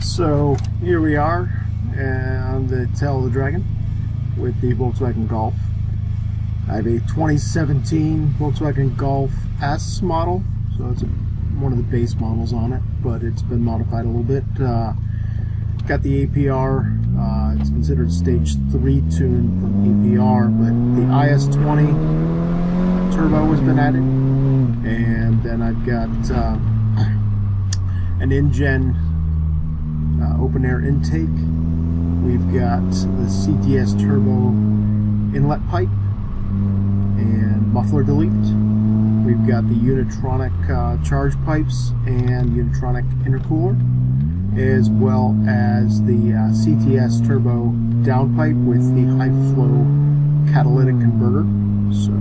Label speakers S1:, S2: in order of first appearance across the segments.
S1: So here we are, and the tail of the dragon with the Volkswagen Golf. I have a 2017 Volkswagen Golf S model, so it's one of the base models on it, but it's been modified a little bit. Got the APR, it's considered stage 3 tune from APR, but the IS20 turbo has been added, and then I've got an InGen open air intake. We've got the CTS turbo inlet pipe and muffler delete. We've got the Unitronic charge pipes and Unitronic intercooler, as well as the CTS turbo downpipe with the high flow catalytic converter, so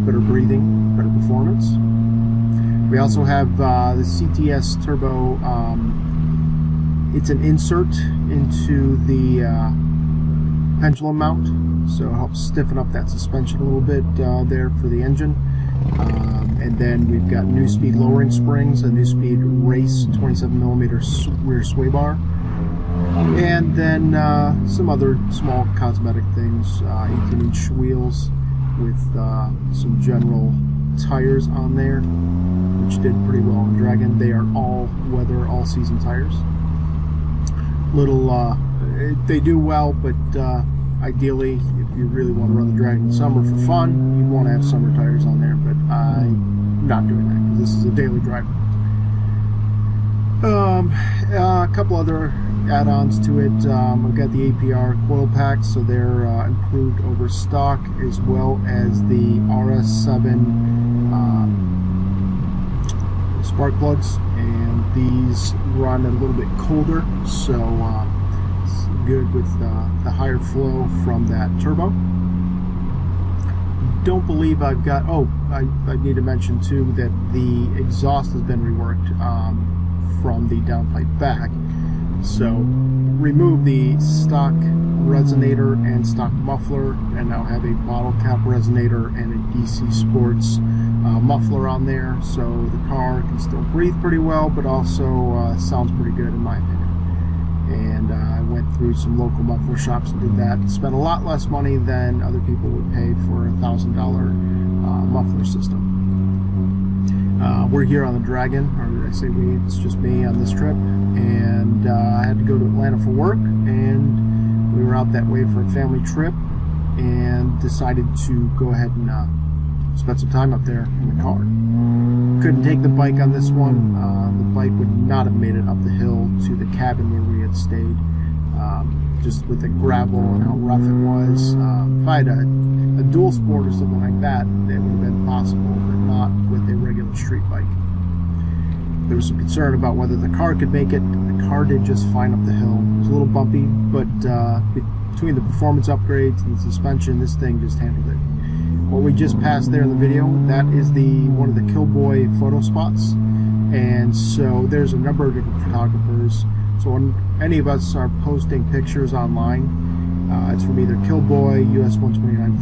S1: better breathing, better performance. We also have the CTS turbo, it's an insert into the pendulum mount, so it helps stiffen up that suspension a little bit there for the engine. And then we've got New Speed lowering springs, a New Speed Race 27mm rear sway bar, and then some other small cosmetic things, 18-inch wheels with some general tires on there, which did pretty well on Dragon. They are all weather, all season tires. They do well, but ideally, if you really want to run the Dragon in summer for fun, you'd want to have summer tires on there, but I'm not doing that because this is a daily driver. A couple other add-ons to it. I've got the APR coil packs, so they're improved over stock, as well as the RS7 spark plugs, and these run a little bit colder, so it's good with the higher flow from that turbo. Don't believe I've got, I need to mention too that the exhaust has been reworked from the downpipe back. So remove the stock resonator and stock muffler, and now have a bottle cap resonator and a DC Sports muffler on there, so the car can still breathe pretty well, but also sounds pretty good in my opinion. And I went through some local muffler shops and did that. Spent a lot less money than other people would pay for a $1,000 muffler system. We're here on the Dragon, or I say we, it's just me on this trip, and I had to go to Atlanta for work, and we were out that way for a family trip, and decided to go ahead and spend some time up there in the car. Couldn't take the bike on this one. The bike would not have made it up the hill to the cabin where we had stayed, just with the gravel and how rough it was. If I had a dual sport or something like that, it would have been possible, but not with a regular street bike. There was some concern about whether the car could make it. The car did just fine up the hill. It was a little bumpy, but between the performance upgrades and the suspension, this thing just handled it. What we just passed there in the video, that is one of the Killboy photo spots, and so there's a number of different photographers. So when any of us are posting pictures online, it's from either Killboy, US 129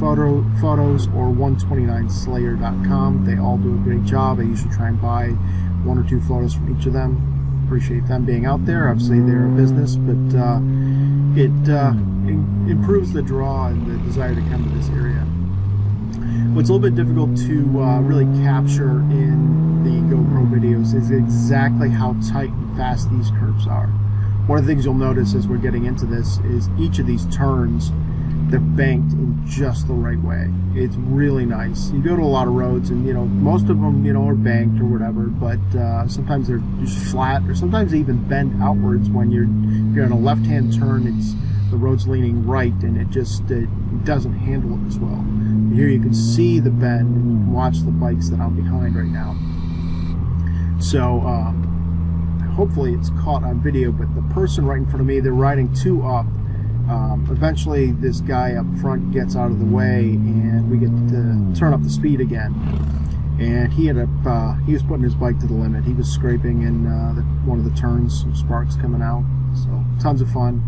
S1: Photos, or 129slayer.com. They all do a great job. I usually try and buy 1 or 2 photos from each of them. Appreciate them being out there. Obviously they're a business, but it improves the draw and the desire to come to this area. What's a little bit difficult to really capture in the GoPro videos is exactly how tight and fast these curves are. One of the things you'll notice as we're getting into this is each of these turns, they're banked in just the right way. It's really nice. You go to a lot of roads and, most of them, are banked or whatever, but sometimes they're just flat, or sometimes they even bend outwards when you're on a left-hand turn. The road's leaning right, and it doesn't handle it as well. Here you can see the bend, and you can watch the bikes that I'm behind right now. So hopefully it's caught on video, but the person right in front of me, they're riding 2 up. Eventually this guy up front gets out of the way, and we get to turn up the speed again. And he was putting his bike to the limit. He was scraping in one of the turns, some sparks coming out. So tons of fun.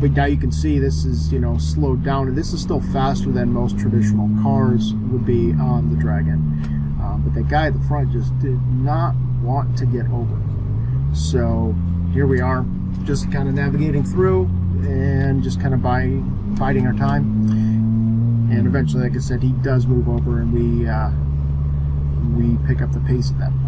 S1: But now you can see this is, slowed down, and this is still faster than most traditional cars would be on the Dragon. But that guy at the front just did not want to get over. So here we are, just kind of navigating through and just kind of biding our time. And eventually, like I said, he does move over, and we pick up the pace at that point.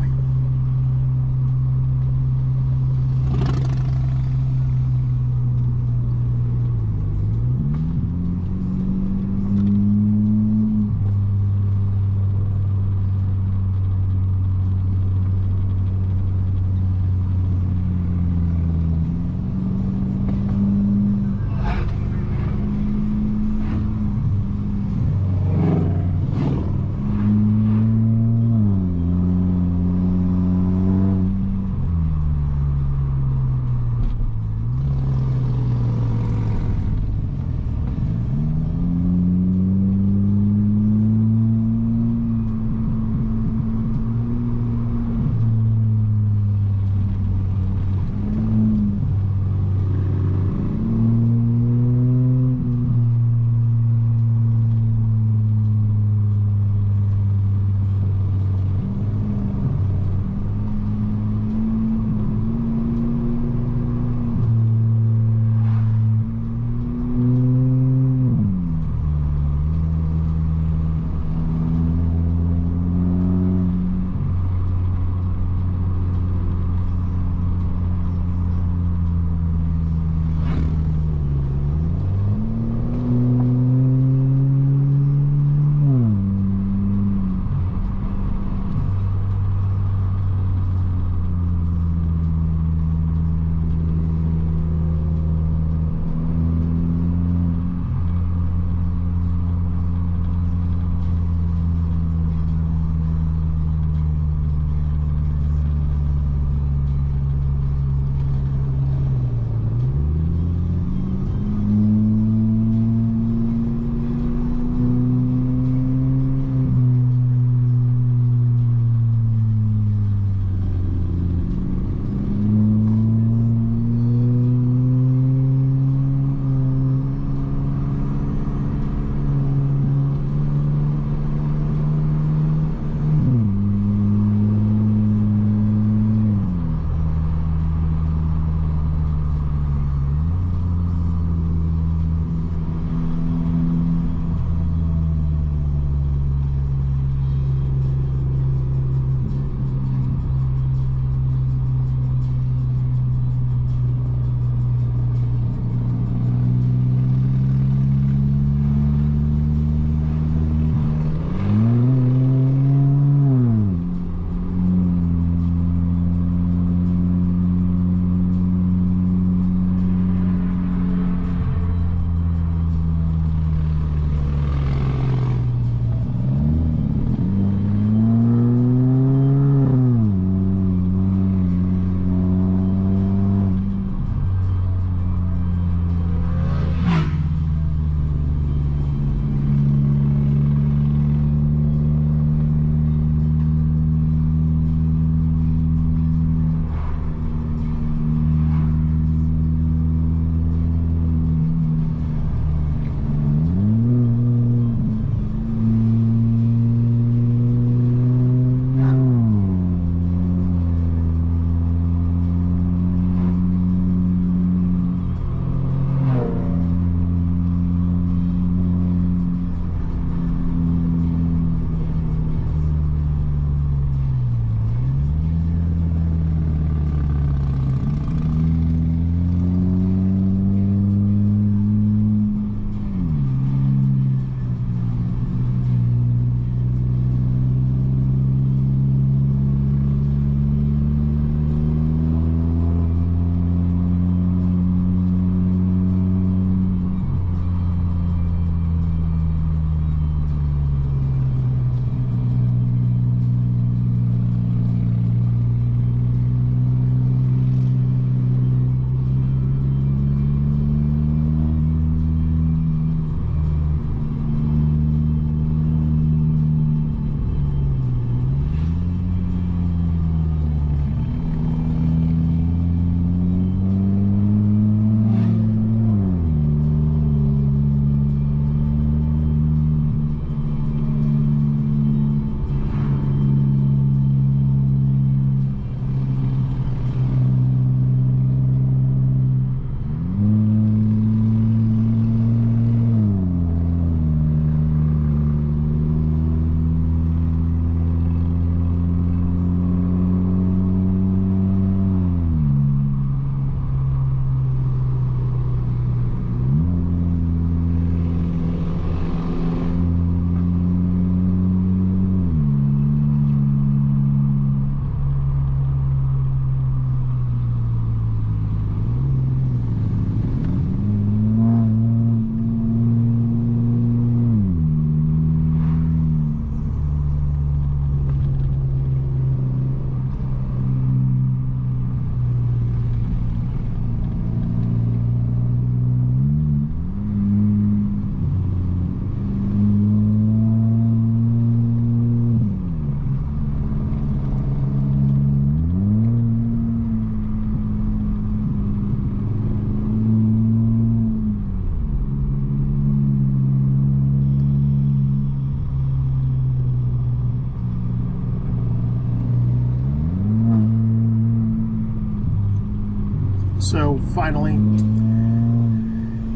S1: So finally,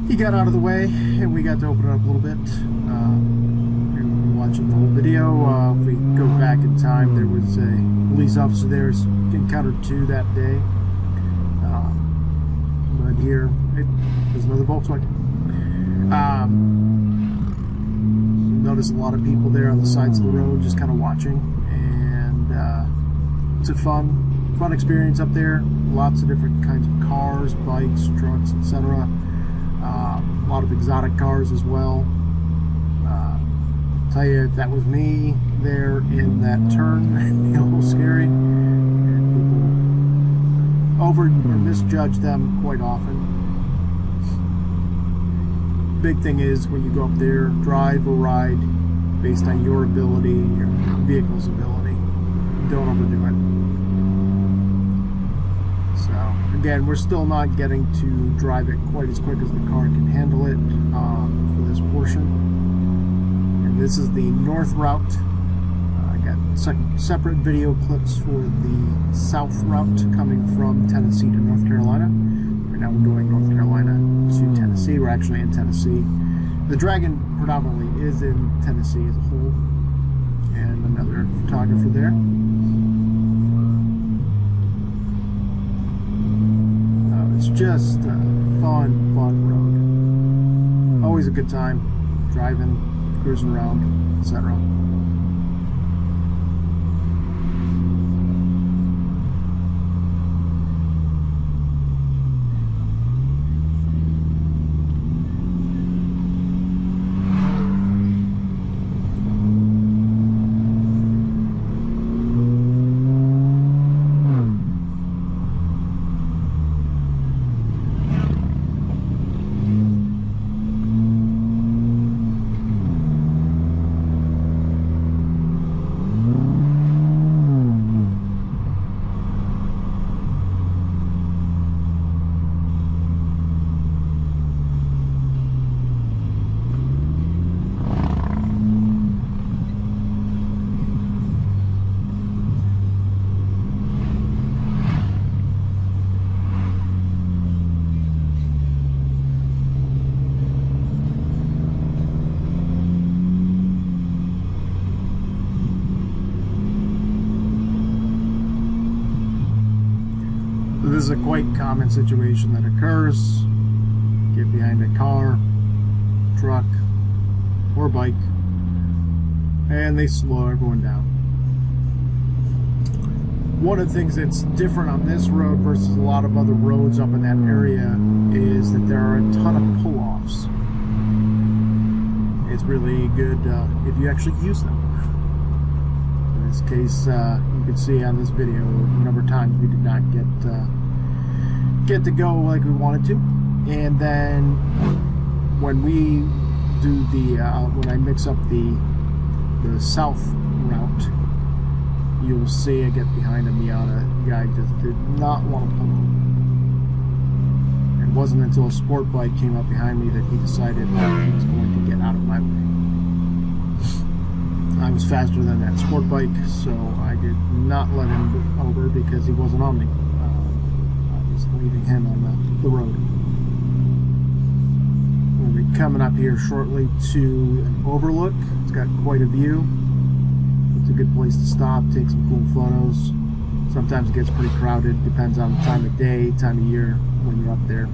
S1: he got out of the way, and we got to open it up a little bit. You're watching the whole video. If we go back in time, there was a police officer there, encountered 2 that day. But here, there's another Volkswagen. Notice a lot of people there on the sides of the road, just kind of watching, and it's a fun experience up there. Lots of different kinds of cars, bikes, trucks, etc. A lot of exotic cars as well. Tell you, if that was me there in that turn, it'd be a little scary. People over or misjudge them quite often. Big thing is, when you go up there, drive or ride based on your ability and your vehicle's ability. Don't overdo it. So again, we're still not getting to drive it quite as quick as the car can handle it for this portion. And this is the north route. I got separate video clips for the south route coming from Tennessee to North Carolina. Right now we're going North Carolina to Tennessee. We're actually in Tennessee. The Dragon predominantly is in Tennessee as a whole. And another photographer there. It's just a fun road. Always a good time driving, cruising around, etc. This is a quite common situation that occurs. Get behind a car, truck, or bike, and they slow everyone down. One of the things that's different on this road versus a lot of other roads up in that area is that there are a ton of pull-offs. It's really good if you actually use them. In this case, you can see on this video a number of times we did not get to go like we wanted to, and then when we do the when I mix up the south route, you'll see I get behind a Miata. The guy just did not want to pull over. It wasn't until a sport bike came up behind me that he decided that he was going to get out of my way. I was faster than that sport bike, so I did not let him over because he wasn't on me. Leaving him on the road. We'll be coming up here shortly to an overlook. It's got quite a view. It's a good place to stop, take some cool photos. Sometimes it gets pretty crowded, depends on the time of day, time of year when you're up there.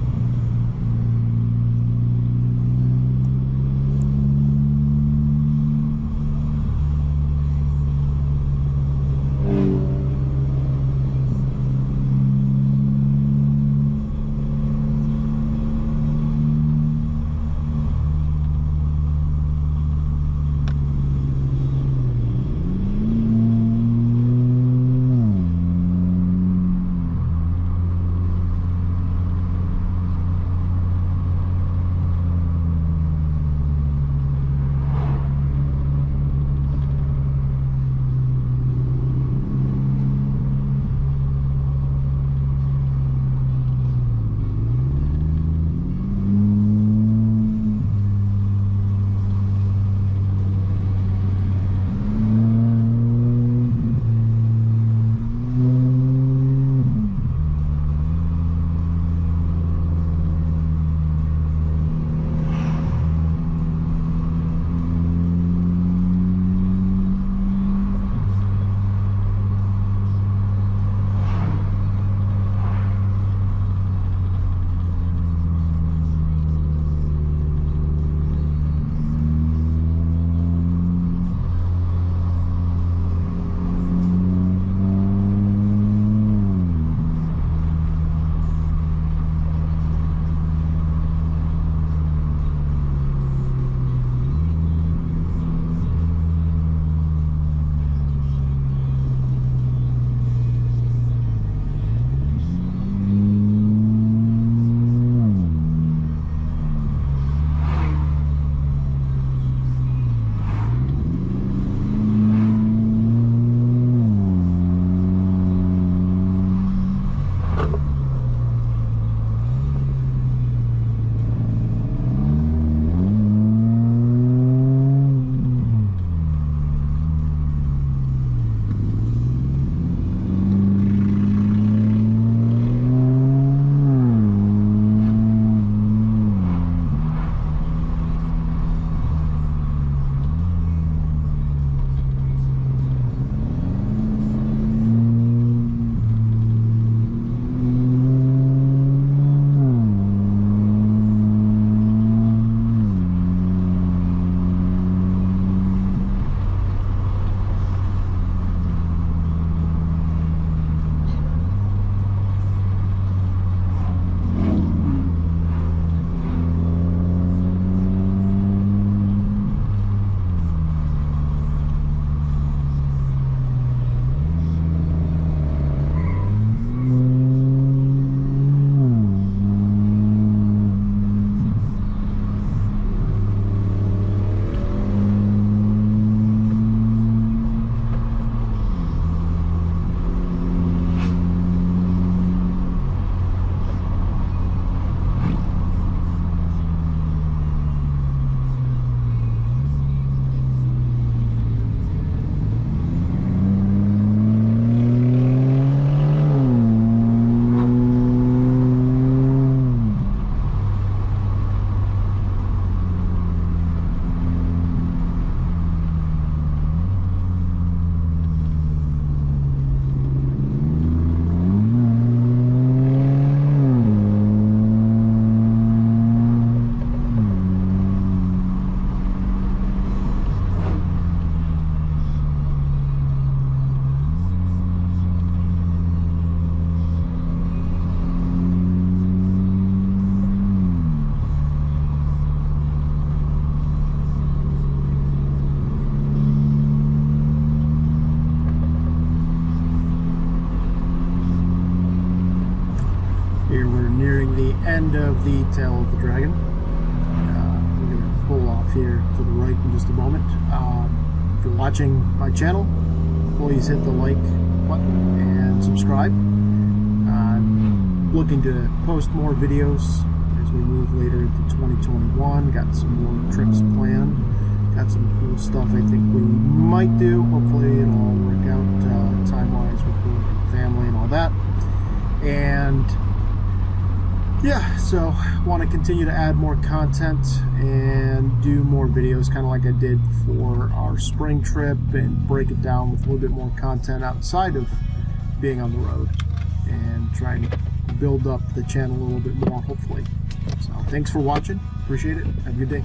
S1: Here we're nearing the end of the Tail of the Dragon. We're going to pull off here to the right in just a moment. If you're watching my channel, please hit the like button and subscribe. I'm looking to post more videos as we move later into 2021. Got some more trips planned. Got some cool stuff I think we might do. Hopefully it'll all work out time-wise with work and family and all that. And yeah, so want to continue to add more content and do more videos, kind of like I did for our spring trip, and break it down with a little bit more content outside of being on the road, and try and build up the channel a little bit more, hopefully. So thanks for watching. Appreciate it. Have a good day.